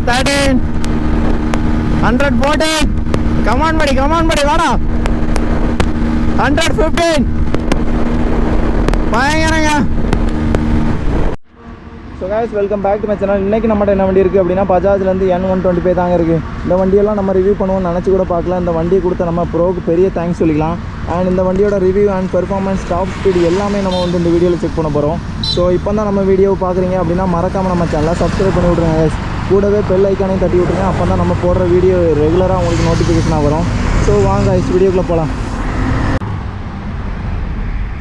113, 114. Come on, buddy, வாடா. 115. பயங்கரங்க. So guys, welcome back to my channel. இன்றைக்கி நம்மகிட்ட என்ன வண்டி இருக்குது அப்படின்னா பஜாஜ்லேருந்து N125 தாங்க இருக்குது. இந்த வண்டியெல்லாம் நம்ம ரிவ்யூ பண்ணுவோம்னு நினச்சி கூட பார்க்கலாம். இந்த வண்டியை கொடுத்த நம்ம ப்ரோக்கு பெரிய தேங்க்ஸ் சொல்லிக்கலாம். அண்ட் இந்த வண்டியோட review and performance, top speed எல்லாமே நம்ம வந்து இந்த வீடியோவில் செக் பண்ண போகிறோம். ஸோ இப்போ தான் நம்ம வீடியோ பார்க்குறீங்க அப்படின்னா மறக்காமல் நம்ம சேனலை சப்ஸ்கிரைப் பண்ணி விட்ருங்க கைஸ். கூடவே பெல் ஐக்கானையும் தட்டி விட்ருங்க. அப்போ தான் நம்ம போடுற வீடியோ ரெகுலராக உங்களுக்கு நோட்டிஃபிகேஷனாக வரும். ஸோ வாங்க கைஸ், வீடியோக்குள்ளே போகலாம்.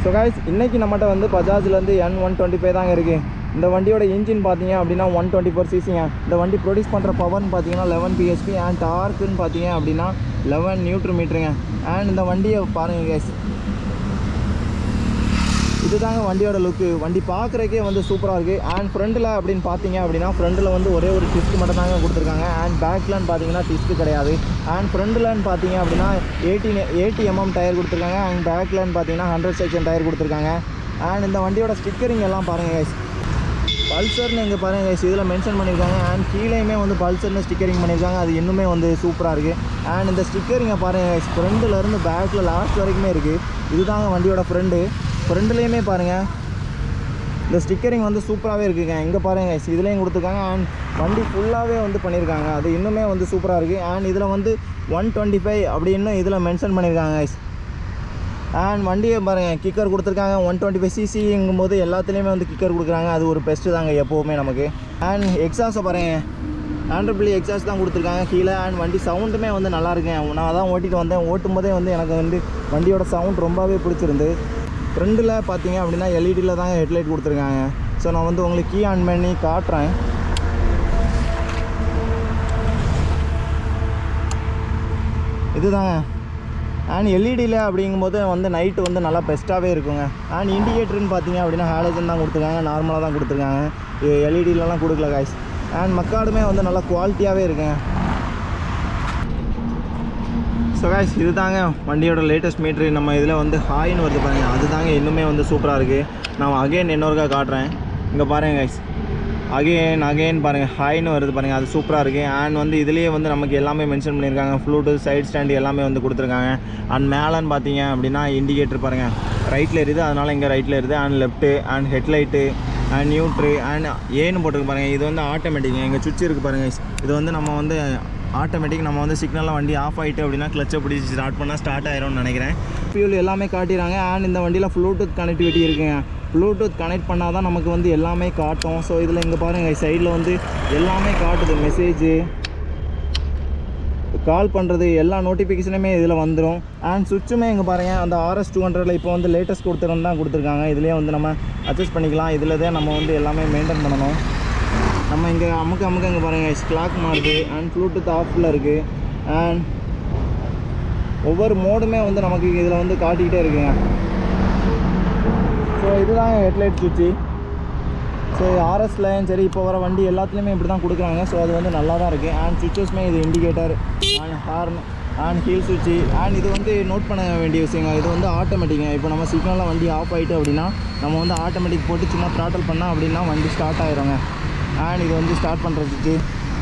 ஸோ கைஸ், இன்றைக்கி நம்மகிட்ட வந்து பஜாஜ்லேருந்து N125 தாங்க இருக்குது. இந்த வண்டியோட இன்ஜின் பார்த்தீங்க அப்படின்னா 124 சிசிங்க. இந்த வண்டி ப்ரொடியூஸ் பண்ணுற பவர்னு பார்த்தீங்கன்னா 11 பிஹெச்பி அண்ட் டார்க்குன்னு பார்த்தீங்க அப்படின்னா 11 நியூட்டன் மீட்டருங்க. அண்ட் இந்த வண்டியை பாருங்கள் கைஸ், இதுதாங்க வண்டியோட லுக்கு. வண்டி பார்க்குறக்கே வந்து சூப்பராக இருக்குது. அண்ட் ஃப்ரண்டில் அப்படின்னு பார்த்தீங்க அப்படின்னா ஃப்ரண்டில் வந்து ஒரே ஒரு டிஸ்க் மட்டும் தாங்க கொடுத்துருக்காங்க. அண்ட் பேக்லன்னு பார்த்தீங்கன்னா டிஸ்க் கிடையாது. அண்ட் ஃப்ரண்ட்லன்னு பார்த்தீங்க அப்படின்னா 80 mm டயர் கொடுத்துருக்காங்க. அண்ட் பேக்லன்னு பார்த்தீங்கன்னா 100 செக்ஷன் டயர் கொடுத்துருக்காங்க. அண்ட் இந்த வண்டியோட ஸ்டிக்கரிங் எல்லாம் பாருங்கள் கைஸ், பல்சர்னு இங்கே பாருங்கள் கைஸ், இதில் மென்ஷன் பண்ணியிருக்காங்க. அண்ட் கீழேயுமே வந்து பல்சர்னு ஸ்டிக்கரிங் பண்ணியிருக்காங்க. அது இன்னுமே வந்து சூப்பராக இருக்குது. அண்ட் இந்த ஸ்டிக்கரிங்கை பாருங்கள் கைஸ், ஃப்ரண்ட்லேருந்து பேக்கில் லாஸ்ட் வரைக்குமே இருக்குது. இதுதாங்க வண்டியோட ஃப்ரண்ட்லேயுமே பாருங்கள் இந்த ஸ்டிக்கரிங் வந்து சூப்பராகவே இருக்குங்க. இங்கே பாருங்கள் கைஸ், இதுலேயும் கொடுத்துருக்காங்க. அண்ட் வண்டி ஃபுல்லாகவே வந்து பண்ணியிருக்காங்க. அது இன்னுமே வந்து சூப்பராக இருக்குது. அண்ட் இதில் வந்து 125 அப்படின்னு இதில் மென்ஷன் பண்ணியிருக்காங்க கைஸ். அண்ட் வண்டியை பாருங்கள், கிக்கர் கொடுத்துருக்காங்க. 125 சிசிங்கும்போது எல்லாத்துலேயுமே வந்து கிக்கர் கொடுக்குறாங்க. அது ஒரு பெஸ்ட்டு தாங்க எப்போவுமே நமக்கு. அண்ட் எக்ஸாஸை பாருங்கள், ஆண்ட்ரபிள் எக்ஸாஸ் தான் கொடுத்துருக்காங்க கீழே. அண்ட் வண்டி சவுண்டுமே வந்து நல்லா இருக்குங்க. நான் தான் ஓட்டிகிட்டு வந்தேன். ஓட்டும் போதே வந்து எனக்கு வந்து வண்டியோட சவுண்ட் ரொம்பவே பிடிச்சிருந்து. ஃப்ரண்டில் பார்த்தீங்க அப்படின்னா எல்இடியில் தாங்க ஹெட்லைட் கொடுத்துருக்காங்க. ஸோ நான் வந்து உங்களுக்கு கீ ஆன் பண்ணி காட்டுறேன். இதுதாங்க. அண்ட் எல்இடியில் அப்படிங்கும்போது வந்து நைட்டு வந்து நல்லா பெஸ்ட்டாகவே இருக்குங்க. அண்ட் இண்டிகேட்டர்னு பார்த்தீங்க அப்படின்னா ஹாலஜன் தான் கொடுத்துருக்காங்க. நார்மலாக தான் கொடுத்துருக்காங்க. எல்இடிலலாம் கொடுக்கல காய்ஸ். அண்ட் மக்காடுமே வந்து நல்லா குவாலிட்டியாகவே இருக்குங்க. ஸோ காய்ஸ், இது தாங்க வண்டியோட லேட்டஸ்ட் மீட்ரு. நம்ம இதில் வந்து ஹாயின்னு வருது பாருங்கள், அது தாங்க இன்னுமே வந்து சூப்பராக இருக்குது. நான் அகைன் இன்னொருக்கா காட்டுறேன். இங்கே பாருங்கள் காய்ஸ், அகைன் பாருங்கள், ஹாய்னு வருது பாருங்கள், அது சூப்பராக இருக்குது. அண்ட் வந்து இதுலேயே வந்து நமக்கு எல்லாமே மென்ஷன் பண்ணியிருக்காங்க. ப்ளூடூத், சைட் ஸ்டாண்டு எல்லாமே வந்து கொடுத்துருக்காங்க. அண்ட் மேலேன்னு பார்த்தீங்க அப்படின்னா இண்டிகேட்டர் பாருங்கள், ரைட்டில் இருக்குது, அதனால் இங்கே ரைட்டில் இருக்குது. And left and headlight and neutral and ஏன்னு போட்டிருக்கு பாருங்கள். இது வந்து ஆட்டோமேட்டிக். இங்கே சுவிட்ச் இருக்குது பாருங்கள். இது வந்து நம்ம வந்து ஆட்டோமேட்டிக். நம்ம வந்து சிக்னலில் வண்டி ஆஃப் ஆகிட்டு அப்படின்னா கிளச்சை பிடிச்சி ஸ்டார்ட் பண்ணால் ஸ்டார்ட் ஆயிரும்னு நினைக்கிறேன். ஃபியூல் எல்லாமே காட்டிடுறாங்க. அண்ட் இந்த வண்டியில் ப்ளூடூத் கனெக்டிவிட்டி இருக்குங்க. ப்ளூடூத் கனெக்ட் பண்ணால் தான் நமக்கு வந்து எல்லாமே காட்டும். ஸோ இதில் இங்கே பாருங்கள், சைடில் வந்து எல்லாமே காட்டுது. மெசேஜு, கால் பண்ணுறது, எல்லா நோட்டிஃபிகேஷனுமே இதில் வந்துடும். அண்ட் சுவிட்சுமே இங்கே பாருங்கள், அந்த RS200 இப்போ வந்து லேட்டஸ்ட் தான் கொடுத்துருக்காங்க. இதுலேயே வந்து நம்ம அட்ஜஸ்ட் பண்ணிக்கலாம். இதில் தான் நம்ம வந்து எல்லாமே மெயின்டைன் பண்ணணும். நம்ம இங்கே அமுக்க இங்கே பாருங்கள், கிளாக் மாறுது. அண்ட் ப்ளூடூத் ஆஃபில் இருக்குது. அண்ட் ஒவ்வொரு மோடுமே வந்து நமக்கு இதில் வந்து காட்டிக்கிட்டே இருக்குங்க. ஸோ இதுதான் ஹெட்லைட் சுவிட்சு. ஸோ RSலையும் சரி, இப்போ வர வண்டி எல்லாத்துலேயுமே இப்படி தான் கொடுக்குறாங்க. ஸோ அது வந்து நல்லா தான் இருக்குது. அண்ட் சுவிட்சஸ்மே இது indicator and horn and heel சுவிட்சு. அண்ட் இது வந்து நோட் பண்ண வேண்டிய விஷயங்க, இது வந்து ஆட்டோமேட்டிக்குங்க. இப்போ நம்ம சிக்னலில் வண்டி ஆஃப் ஆகிட்டு அப்படின்னா நம்ம வந்து ஆட்டோமேட்டிக் போட்டு சும்மா த்ராட்டல் பண்ணால் அப்படின்னா வண்டி ஸ்டார்ட் ஆகிருங்க. அண்ட் இது வந்து ஸ்டார்ட் பண்ணுற சுவிட்சு.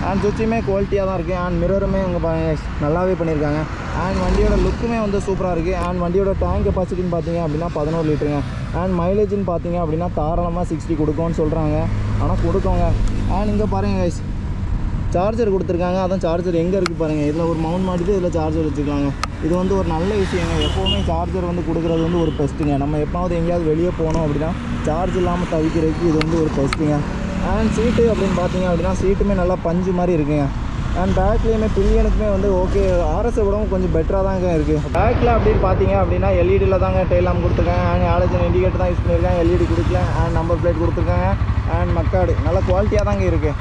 அண்ட் சுவிட்சுமே குவாலிட்டியாக தான் இருக்குது. அண்ட் மிரருமே இங்கே பாருங்கள் நல்லாவே பண்ணியிருக்காங்க. அண்ட் வண்டியோட லுக்குமே வந்து சூப்பராக இருக்குது. அண்ட் வண்டியோட டேங்க் கெப்பாசிட்டின்னு பார்த்தீங்க அப்படின்னா 11 லிட்டருங்க. அண்ட் மைலேஜ்னு பார்த்தீங்க அப்படின்னா தாராளமாக 60 கொடுக்கும்னு சொல்கிறாங்க. ஆனால் கொடுக்கோங்க. அண்ட் இங்கே பாருங்கள் கைஸ், சார்ஜர் கொடுத்துருக்காங்க. அதான் சார்ஜர் எங்கே இருக்குது பாருங்கள். இதில் ஒரு மவுண்ட் மாட்டிட்டு இதில் சார்ஜர் வச்சுக்கலாங்க. இது வந்து ஒரு நல்ல விஷயங்க. எப்போவுமே சார்ஜர் வந்து கொடுக்குறது வந்து ஒரு பெஸ்ட்டுங்க. நம்ம எப்போவது எங்கேயாவது வெளியே போனோம் அப்படின்னா சார்ஜ் இல்லாமல் தவிக்கிறதுக்கு இது வந்து ஒரு பெஸ்ட்டுங்க. அண்ட் சீட்டு அப்படின்னு பார்த்தீங்க அப்படின்னா சீட்டுமே நல்லா பஞ்சு மாதிரி இருக்குங்க. அண்ட் பேக்லேயுமே பில்லியனுக்குமே வந்து ஓகே, RS விடவும் கொஞ்சம் பெட்டராக தாங்க இருக்குது. பேக்கில் அப்படின்னு பார்த்தீங்க அப்படின்னா எல்இடியில் தாங்க டெய்லாம் கொடுத்துருக்காங்க. அண்ட் ஹாலஜன் இண்டிகேட்டர் தான் யூஸ் பண்ணியிருக்காங்க. எல்இடி கொடுக்கல. அண்ட் நம்பர் பிளேட் கொடுத்துருக்காங்க. அண்ட் மக்காடு நல்ல குவாலிட்டியாக தாங்க இருக்குது.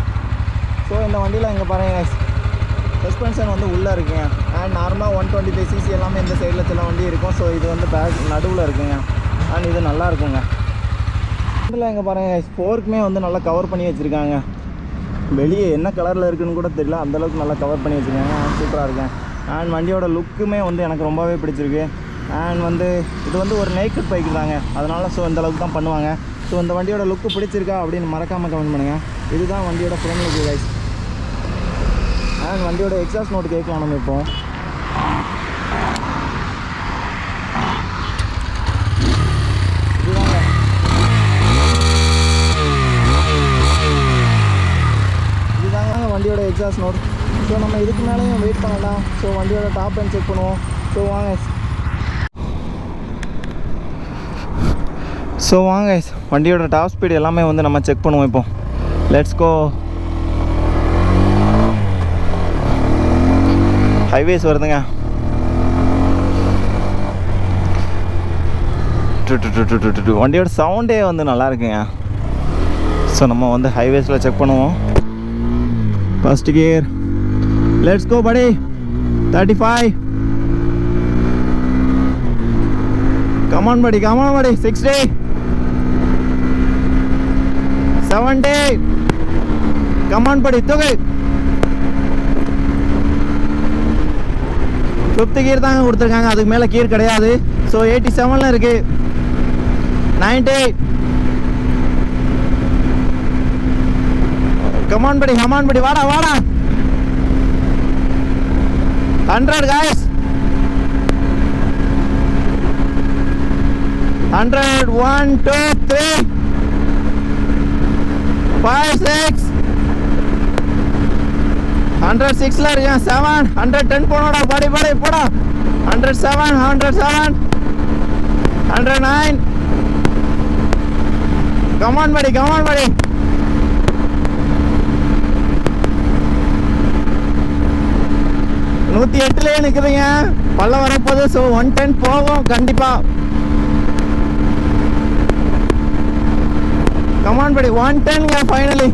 ஸோ இந்த வண்டியில் இங்கே பாருங்கள், சஸ்பென்ஷன் வந்து உள்ளே இருக்குங்க. அண்ட் நார்மலாக 125 சிசி எல்லாமே இந்த சைடில் சில வண்டி இருக்கும். ஸோ இது வந்து பேக் நடுவில் இருக்குங்க. அண்ட் இது நல்லா இருக்குங்க. இதில் இங்கே பாருங்கள், ஸ்போர்க்குமே வந்து நல்லா கவர் பண்ணி வச்சுருக்காங்க. வெளியே என்ன கலரில் இருக்குதுன்னு கூட தெரியல, அந்தளவுக்கு நல்லா கவர் பண்ணி வச்சுருக்காங்க. சூப்பராக இருக்கேன். அண்ட் வண்டியோட லுக்குமே வந்து எனக்கு ரொம்பவே பிடிச்சிருக்கு. அண்ட் வந்து இது வந்து ஒரு நேக்கட் பைக்கு தாங்க, அதனால் ஸோ இந்தளவுக்கு தான் பண்ணுவாங்க. ஸோ இந்த வண்டியோட லுக்கு பிடிச்சிருக்கா அப்படின்னு மறக்காமல் கமெண்ட் பண்ணுங்கள். இதுதான் வண்டியோட ஃப்ரண்ட் லுக்கு கைஸ். அண்ட் வண்டியோட எக்ஸாஸ்ட் நோட் கேட்கலாம் நம்ம இப்போ. இதுதாங்க வண்டியோட எக்ஸாஸ்ட் நோட். ஸோ நம்ம இதுக்கு மேலேயும் வெயிட் பண்ணலாம். ஸோ வண்டியோட டாப் அண்ட் செக் பண்ணுவோம். ஸோ வாங்க வண்டியோட டாப் ஸ்பீடு எல்லாமே வந்து நம்ம செக் பண்ணுவோம் இப்போ. Let's go. ஹைவேஸ் வருதுங்க. வண்டியோட சவுண்டே வந்து நல்லா இருக்குங்க. ஸோ நம்ம வந்து ஹைவேஸில் செக் பண்ணுவோம். First gear. லெட்ஸ் கோ படி. 35. கமான் படி, கமான் படி. 60. 70. கமான் படி, தூக்கு. 5th கியர் தாங்க கொடுத்துருக்காங்க, அதுக்கு மேலே கியர் கிடையாது. ஸோ 87ல் இருக்கு. 90. கமான் படி, கமான் படி. வாடா வாடா. 100 guys. 100. 1 2 3 5 6. 106ல இருக்கேன். 7. 110 போனோடா. படி படி போடா. 107. 107. 109. கமான் படி, கமான் படி. 108லேயே நிற்குதுங்க. பல்ல வரப்போது. ஸோ 110 போகும் கண்டிப்பாக. கமான் படி. 110ங்க ஃபைனலி.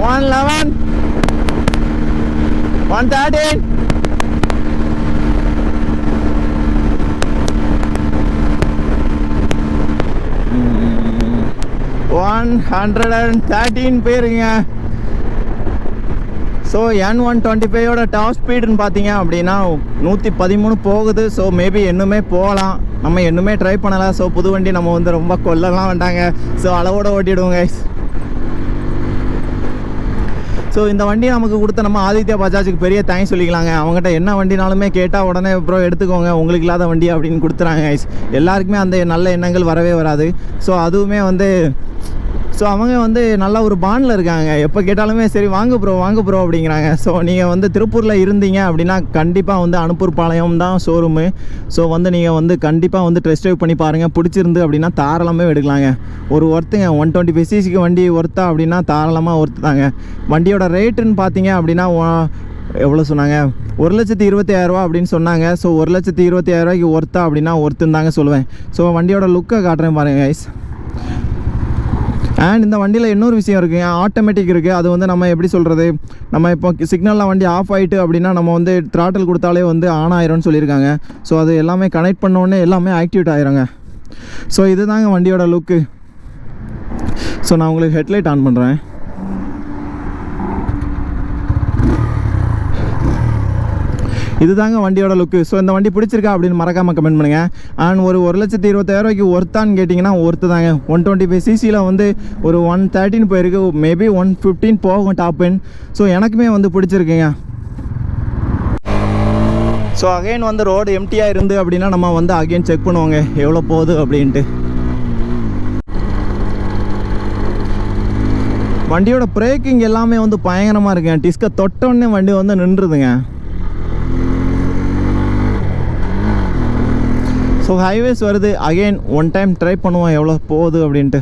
111. 113. 113 பேருங்க. ஸோ N125 டாப் ஸ்பீடுன்னு பார்த்தீங்க அப்படின்னா 113 போகுது. ஸோ மேபி இன்னுமே போகலாம். நம்ம இன்னுமே ட்ரை பண்ணலாம். ஸோ புது வண்டி நம்ம வந்து ரொம்ப கொல்லலாம் வேண்டாங்க. ஸோ அளவோட ஓட்டிடுவோங்க. ஸோ இந்த வண்டி நமக்கு கொடுத்த நம்ம ஆதித்யா பஜாஜுக்கு பெரிய தேங்க்ஸ் சொல்லிக்கலாங்க. அவங்ககிட்ட என்ன வண்டினாலுமே கேட்டால் உடனே ப்ரோ எடுத்துக்கோங்க, உங்களுக்கு இல்லாத வண்டி அப்படின்னு கொடுத்துறாங்க கைஸ். எல்லாருக்குமே அந்த நல்ல எண்ணங்கள் வரவே வராது. ஸோ அதுவுமே வந்து ஸோ அவங்க வந்து நல்ல ஒரு பாண்டில் இருக்காங்க. எப்போ கேட்டாலுமே சரி வாங்க ப்ரோ அப்படிங்கிறாங்க. ஸோ நீங்கள் வந்து திருப்பூரில் இருந்தீங்க அப்படின்னா கண்டிப்பாக வந்து அனுப்பூர் பாளையம் தான் ஷோரூமு. ஸோ வந்து நீங்கள் வந்து கண்டிப்பாக வந்து டெஸ்ட் ட்ரைவ் பண்ணி பாருங்கள். பிடிச்சிருந்து அப்படின்னா தாராளமாக எடுக்கலாங்க. ஒரு ஒர்த்துங்க 125 cc வண்டி ஒர்த்தா அப்படின்னா தாராளமாக ஒர்த்து தாங்க. வண்டியோட ரேட்டுன்னு பார்த்தீங்க அப்படின்னா எவ்வளோ சொன்னாங்க? 1,20,000 அப்படின்னு சொன்னாங்க. ஸோ 1,20,000 ஒர்த்தா அப்படின்னா ஒர்த்துன்னு தாங்க சொல்லுவேன். ஸோ வண்டியோட லுக்கை காட்டுறேன் பாருங்கள் கைஸ். அண்ட் இந்த வண்டியில் இன்னொரு விஷயம் இருக்குங்க, ஆட்டோமேட்டிக் இருக்குது. அது வந்து நம்ம எப்படி சொல்கிறது, நம்ம இப்போ சிக்னலில் வண்டி ஆஃப் ஆகிட்டு அப்படின்னா நம்ம வந்து த்ராட்டில் கொடுத்தாலே வந்து ஆன் ஆயிரும்னு சொல்லியிருக்காங்க. ஸோ அது எல்லாமே கனெக்ட் பண்ணோடனே எல்லாமே ஆக்டிவேட் ஆயிருங்க. ஸோ இதுதாங்க வண்டியோட லுக்கு. ஸோ நான் உங்களுக்கு ஹெட்லைட் ஆன் பண்ணுறேன். இதுதாங்க வண்டியோட லுக்கு. ஸோ இந்த வண்டி பிடிச்சிருக்கா அப்படின்னு மறக்காமல் கமெண்ட் பண்ணுங்கள். அண்ட் ஒரு 1,20,000 ஒர்த்தான்னு கேட்டிங்கன்னா ஒர்த்து தாங்க. 125 cc வந்து ஒரு 113 போயிருக்கு. மேபி 115 போகும் டாப் எண்ட். ஸோ எனக்குமே வந்து பிடிச்சிருக்குங்க. ஸோ அகைன் வந்து ரோடு எம்டியாக இருந்து அப்படின்னா நம்ம வந்து அகைன் செக் பண்ணுவோங்க எவ்வளோ போகுது அப்படின்ட்டு. வண்டியோட பிரேக்கிங் எல்லாமே வந்து பயங்கரமாக இருக்குங்க. டிஸ்கை தொட்டோடனே வண்டி வந்து நின்றுதுங்க. ஸோ ஹைவேஸ் வருது. அகெயின் ஒன் டைம் ட்ரை பண்ணுவோம் எவ்வளோ போகுது அப்படின்ட்டு.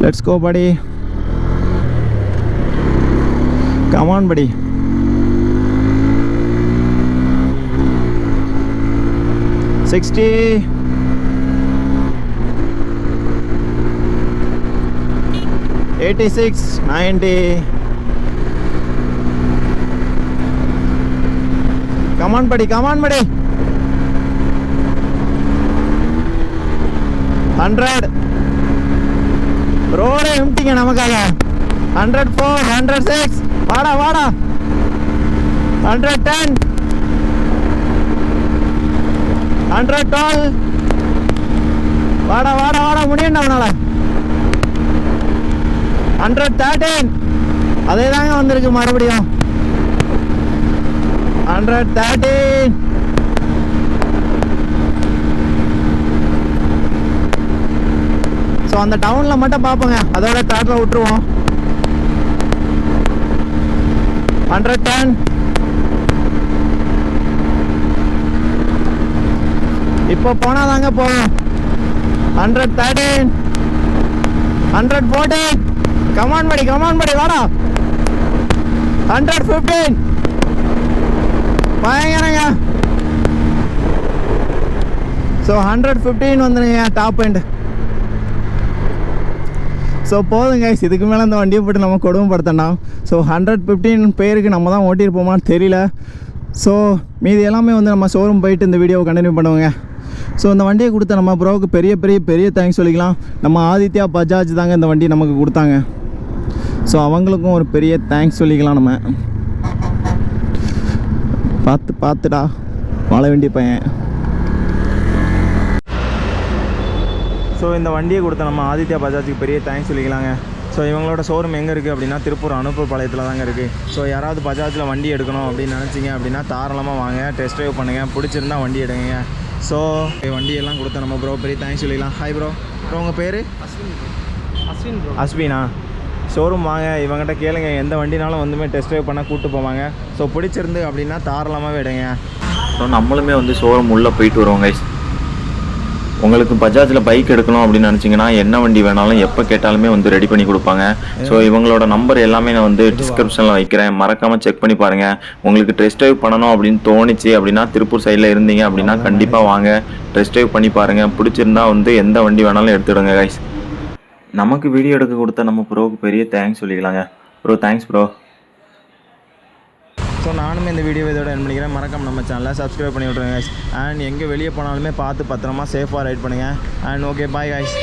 லெட்ஸ் கோ படி. கமான் படி. 60. 86. 90. கமான் படி, கமான் படி. 100. ரோடே எம்டிங்க நமக்காக. 104. 106. வாடா வாடா. 110. 112. வாடா வாடா வாடா. முடியண்டா அவனால. 113. அதே தாங்க வந்திருக்கு மறுபடியும். 130. ஸோ அந்த டவுனில் மட்டும் பார்ப்போங்க, அதோட டாட்டில் விட்டுருவோம். 110. இப்போ போனால் தாங்க போகும். 113. 114. கமான் படி வாடா. 115. பயங்கரங்க. ஸோ 115 வந்துடுங்க டாப் எண்ட். ஸோ போதுங்க கைஸ், இதுக்கு மேலே அந்த வண்டியை போட்டு நம்ம கொடுமைப்படுத்தணும். ஸோ 115 பேருக்கு நம்ம தான் ஓட்டியிருப்போமான்னு தெரியல. ஸோ மீதி எல்லாமே வந்து நம்ம ஷோரூம் போயிட்டு இந்த வீடியோவை கண்டினியூ பண்ணுவோங்க. ஸோ இந்த வண்டியை கொடுத்த நம்ம ப்ரோவுக்கு பெரிய தேங்க்ஸ் சொல்லிக்கலாம். நம்ம ஆதித்யா பஜாஜ் தாங்க இந்த வண்டி நமக்கு கொடுத்தாங்க. ஸோ அவங்களுக்கும் ஒரு பெரிய தேங்க்ஸ் சொல்லிக்கலாம். நம்ம பார்த்துடா வாழ வேண்டிய பையன். ஸோ இந்த வண்டியை கொடுத்த நம்ம ஆதித்யா பஜாஜுக்கு பெரிய தேங்க்ஸ் சொல்லிக்கலாங்க. ஸோ இவங்களோட ஷோரூம் எங்கே இருக்குது அப்படின்னா திருப்பூர் அனுப்பூர் பாளையத்தில் தாங்க இருக்குது. ஸோ யாராவது பஜாஜில் வண்டி எடுக்கணும் அப்படின்னு நினச்சிங்க அப்படின்னா தாராளமாக வாங்க, டெஸ்ட் ட்ரைவ் பண்ணுங்கள், பிடிச்சிருந்தா வண்டி எடுங்க. ஸோ வண்டியெல்லாம் கொடுத்த நம்ம ப்ரோ பெரிய தேங்க்ஸ் சொல்லிக்கலாம். Hi bro. ப்ரோ உங்கள் பேர்? அஸ்வின் ப்ரோ. அஸ்வினா? ஷோரூம் வாங்க, இவங்ககிட்ட கேளுங்க, எந்த வண்டினாலும் வந்துமே டெஸ்ட் ட்ரைவ் பண்ணால் கூப்பிட்டு போவாங்க. ஸோ பிடிச்சிருந்து அப்படின்னா தாராளமாகவே எடுங்க. ஸோ நம்மளுமே வந்து ஷோரூம் உள்ளே போயிட்டு வருவோம் கைஸ். உங்களுக்கு பஜாஜில் பைக் எடுக்கணும் அப்படின்னு நினச்சிங்கன்னா என்ன வண்டி வேணாலும் எப்போ கேட்டாலுமே வந்து ரெடி பண்ணி கொடுப்பாங்க. ஸோ இவங்களோட நம்பர் எல்லாமே நான் வந்து டிஸ்கிரிப்ஷனில் வைக்கிறேன், மறக்காமல் செக் பண்ணி பாருங்கள். உங்களுக்கு டெஸ்ட் ட்ரைவ் பண்ணணும் அப்படின்னு தோணுச்சு அப்படின்னா திருப்பூர் சைடில் இருந்தீங்க அப்படின்னா கண்டிப்பாக வாங்க, டெஸ்ட் ட்ரைவ் பண்ணி பாருங்கள். பிடிச்சிருந்தா வந்து எந்த வண்டி வேணாலும் எடுத்துடுங்க கைஸ். நமக்கு வீடியோ எடுக்க கொடுத்த நம்ம ப்ரோவுக்கு பெரிய தேங்க்ஸ் சொல்லிக்கலாங்க. Bro thanks bro. ஸோ நானுமே இந்த வீடியோ இதோட என் பண்ணிக்கிறேன். மறக்காம நம்ம சேனலை சப்ஸ்கிரைப் பண்ணி விட்ருங்க கைஸ். அண்ட் எங்கே வெளியே போனாலுமே பார்த்து பத்திரமா சேஃபாக ரைட் பண்ணுங்கள். And okay bye guys.